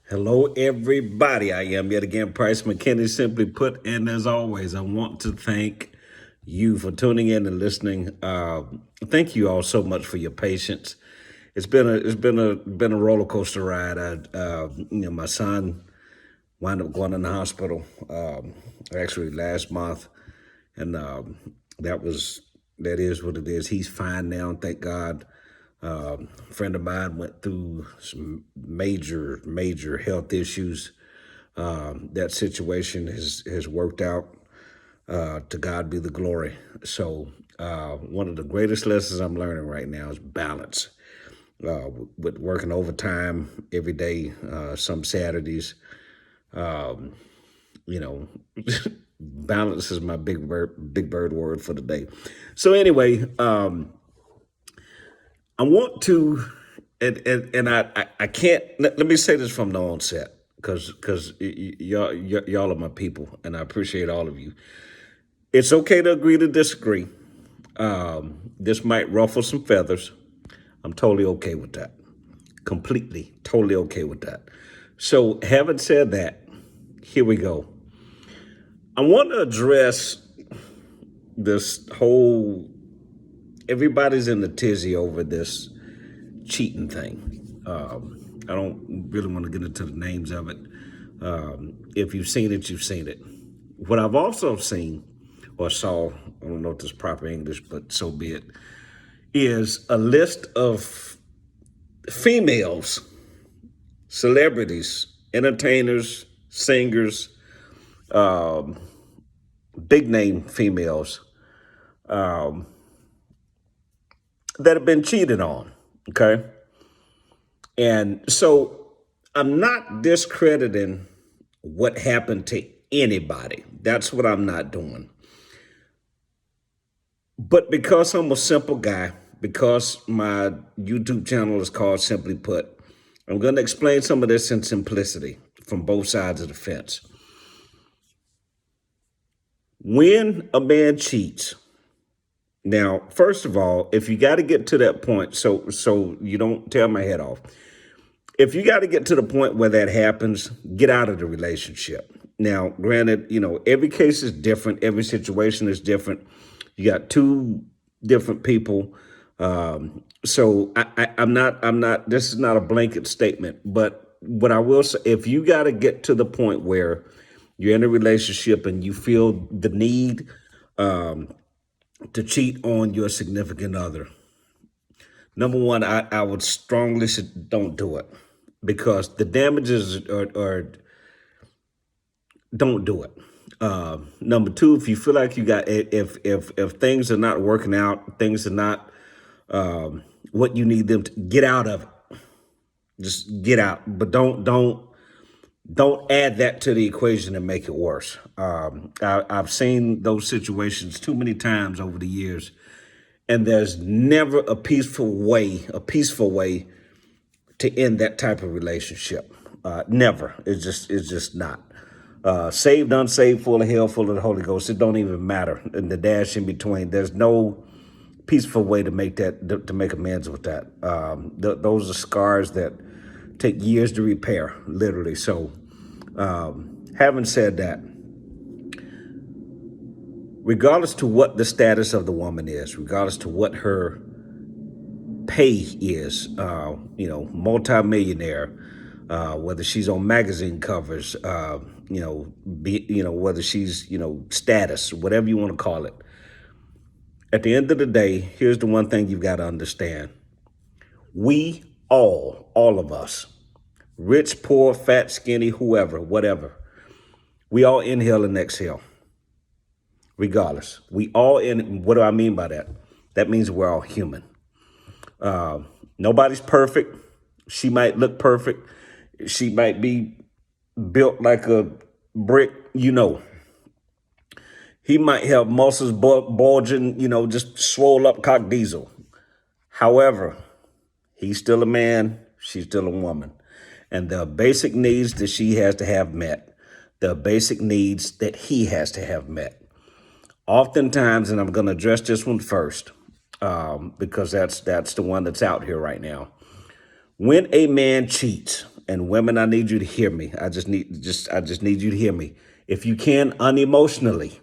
Hello, everybody. I am yet again Price McKinney, simply put. And as always, I want to thank you for tuning in and listening. Thank you all so much for your patience. It's been a roller coaster ride. My son wound up going in the hospital actually last month, and that is what it is. He's fine now, thank God. A friend of mine went through some major health issues. That situation has worked out. To God be the glory. So one of the greatest lessons I'm learning right now is balance. With working overtime every day, some Saturdays, you know, balance is my big bird word for the day. So anyway, I want to, and I can't. Let me say this from the onset, because y'all are my people, and I appreciate all of you. It's okay to agree to disagree. This might ruffle some feathers. I'm totally okay with that. Completely, totally okay with that. So, having said that, here we go. I want to address this whole. Everybody's in the tizzy over this cheating thing. I don't really want to get into the names of it. If you've seen it, you've seen it. What I've also seen or saw, I don't know if this is proper English, but so be it, is a list of females, celebrities, entertainers, singers, big name females that have been cheated on. Okay. And so I'm not discrediting what happened to anybody. That's what I'm not doing. But because I'm a simple guy, because my YouTube channel is called Simply Put, I'm going to explain some of this in simplicity from both sides of the fence. When a man cheats, now, first of all, if you got to get to that point, so you don't tear my head off. If you got to get to the point where that happens, get out of the relationship. Now, granted, every case is different. Every situation is different. You got two different people. So I'm not, this is not a blanket statement, but what I will say, if you got to get to the point where you're in a relationship and you feel the need to cheat on your significant other, number one, I would strongly say don't do it, because the damages are don't do it. Number two, if you feel like you got, if things are not working out, things are not what you need them to, get out of it. Just get out, but don't add that to the equation and make it worse. I've seen those situations too many times over the years, and there's never a peaceful way to end that type of relationship. Never. It's just not. Saved, unsaved, full of hell, full of the Holy Ghost. It don't even matter. And the dash in between. There's no peaceful way to make amends with that. Those are scars that take years to repair, literally. So, having said that, regardless to what the status of the woman is, regardless to what her pay is, multimillionaire, whether she's on magazine covers, whether she's, status, whatever you want to call it. At the end of the day, here's the one thing you've got to understand. We all of us, rich, poor, fat, skinny, whoever, whatever, we all inhale and exhale. Regardless, we all what do I mean by that? That means we're all human. Nobody's perfect. She might look perfect. She might be built like a brick, He might have muscles bulging, just swole up cock diesel. However, he's still a man. She's still a woman. And the basic needs that she has to have met, the basic needs that he has to have met. Oftentimes, and I'm going to address this one first, because that's the one that's out here right now. When a man cheats, and women, I need you to hear me. I just need you to hear me. If you can, unemotionally,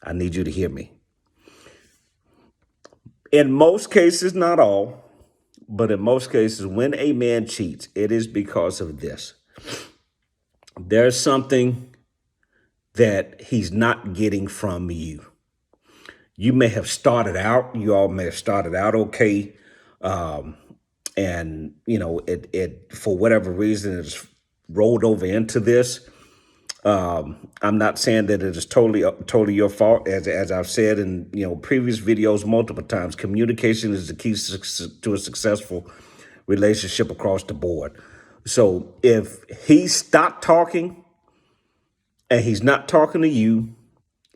I need you to hear me. In most cases, not all, but in most cases, when a man cheats, it is because of this. There's something that he's not getting from you. You may have started out, you all may have started out okay. And it for whatever reason it's rolled over into this. I'm not saying that it is totally your fault. As I've said in previous videos multiple times, communication is the key to a successful relationship across the board. So if he stopped talking and he's not talking to you,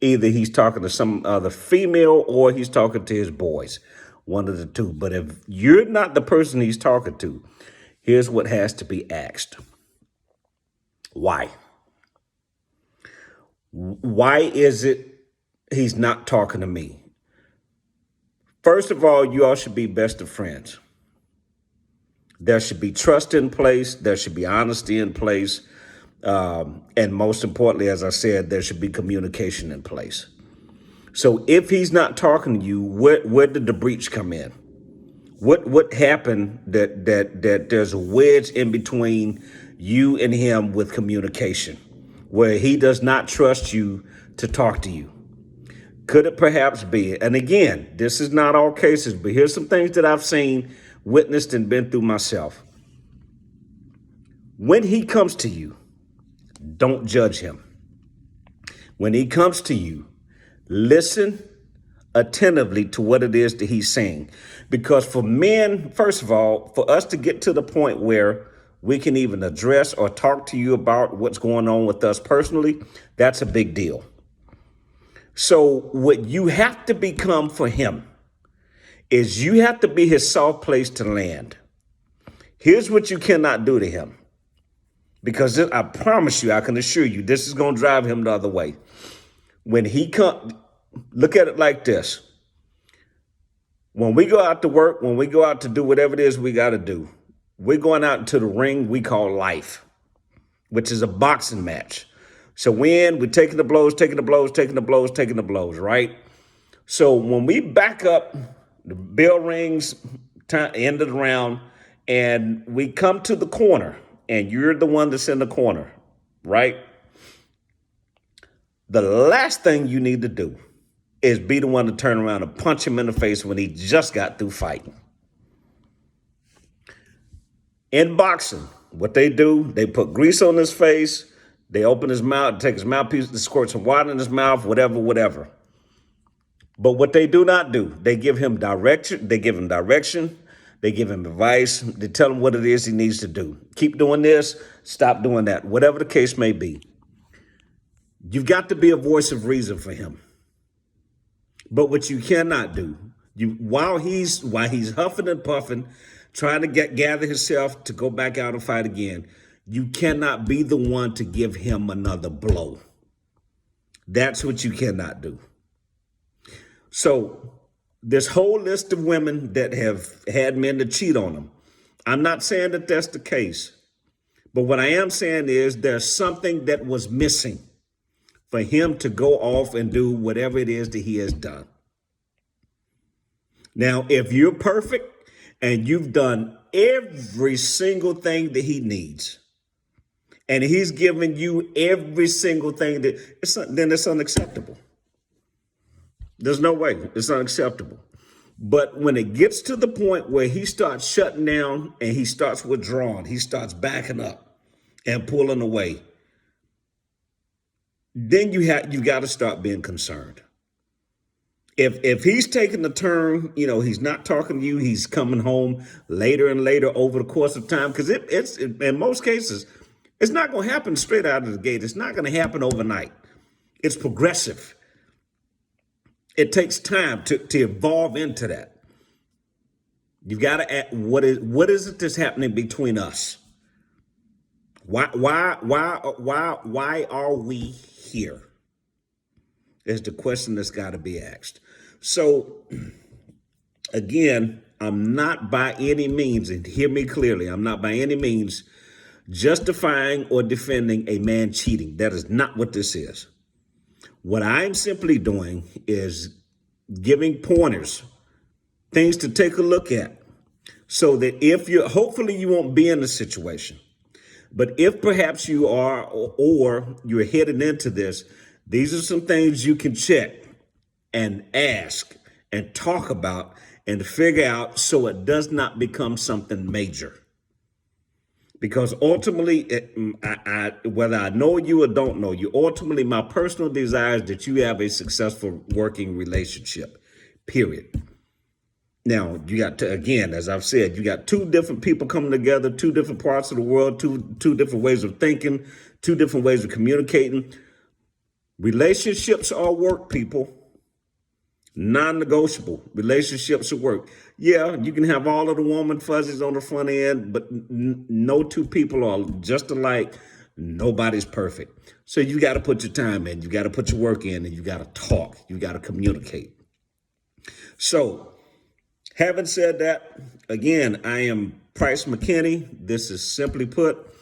either he's talking to some other female or he's talking to his boys, one of the two. But if you're not the person he's talking to, here's what has to be asked. Why? Why is it he's not talking to me? First of all, you all should be best of friends. There should be trust in place. There should be honesty in place. And most importantly, as I said, there should be communication in place. So if he's not talking to you, where did the breach come in? What happened that there's a wedge in between you and him with communication, where he does not trust you to talk to you? Could it perhaps be, and again, this is not all cases, but here's some things that I've seen, witnessed, and been through myself. When he comes to you, don't judge him. When he comes to you, listen attentively to what it is that he's saying. Because for men, first of all, for us to get to the point where we can even address or talk to you about what's going on with us personally, that's a big deal. So what you have to become for him is you have to be his soft place to land. Here's what you cannot do to him. Because I promise you, I can assure you, this is going to drive him the other way. When he comes, look at it like this. When we go out to work, when we go out to do whatever it is we got to do, we're going out into the ring we call life, which is a boxing match. So we're taking the blows, right? So when we back up, the bell rings, end of the round, and we come to the corner, and you're the one that's in the corner, right? The last thing you need to do is be the one to turn around and punch him in the face when he just got through fighting. In boxing, what they do, they put grease on his face, they open his mouth, take his mouthpiece, they squirt some water in his mouth, whatever. But what they do not do, they give him direction, they give him advice, they tell him what it is he needs to do. Keep doing this, stop doing that, whatever the case may be. You've got to be a voice of reason for him. But what you cannot do, while he's huffing and puffing, trying to gather himself to go back out and fight again, you cannot be the one to give him another blow. That's what you cannot do. So this whole list of women that have had men to cheat on them, I'm not saying that that's the case. But what I am saying is there's something that was missing for him to go off and do whatever it is that he has done. Now, if you're perfect and you've done every single thing that he needs, and he's given you every single thing then it's unacceptable. There's no way. It's unacceptable. But when it gets to the point where he starts shutting down and he starts withdrawing, he starts backing up and pulling away, then you got to start being concerned. If he's taking the turn, he's not talking to you, he's coming home later and later over the course of time, because it's in most cases, it's not going to happen straight out of the gate. It's not going to happen overnight. It's progressive. It takes time to evolve into that. You've got to ask, what is it that's happening between us? Why are we here? Is the question that's got to be asked. So, again, I'm not by any means, and hear me clearly, I'm not by any means justifying or defending a man cheating. That is not what this is. What I'm simply doing is giving pointers, things to take a look at, so that if hopefully you won't be in the situation. But if perhaps you are, or you're headed into this, these are some things you can check and ask and talk about and figure out so it does not become something major. Because ultimately, whether I know you or don't know you, ultimately my personal desire is that you have a successful working relationship, period. Now, you got to, again, as I've said, you got two different people coming together, two different parts of the world, two different ways of thinking, two different ways of communicating. Relationships are work, people. Non-negotiable. Relationships are work. Yeah, you can have all of the warm and fuzzies on the front end, but no two people are just alike. Nobody's perfect. So you got to put your time in. You got to put your work in, and you got to talk. You got to communicate. So, having said that, again, I am Price McKinney. This is Simply Put.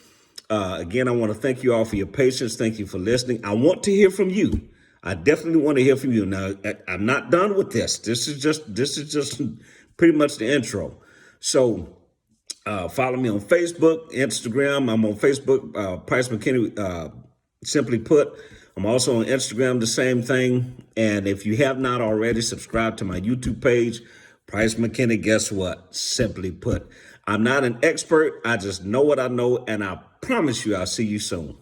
Again, I want to thank you all for your patience. Thank you for listening. I want to hear from you. I definitely want to hear from you. Now, I'm not done with this. This is just pretty much the intro. So follow me on Facebook, Instagram. I'm on Facebook, Price McKinney, Simply Put. I'm also on Instagram, the same thing. And if you have not already, subscribe to my YouTube page, Price McKinney. Guess what? Simply Put. I'm not an expert. I just know what I know, and I promise you I'll see you soon.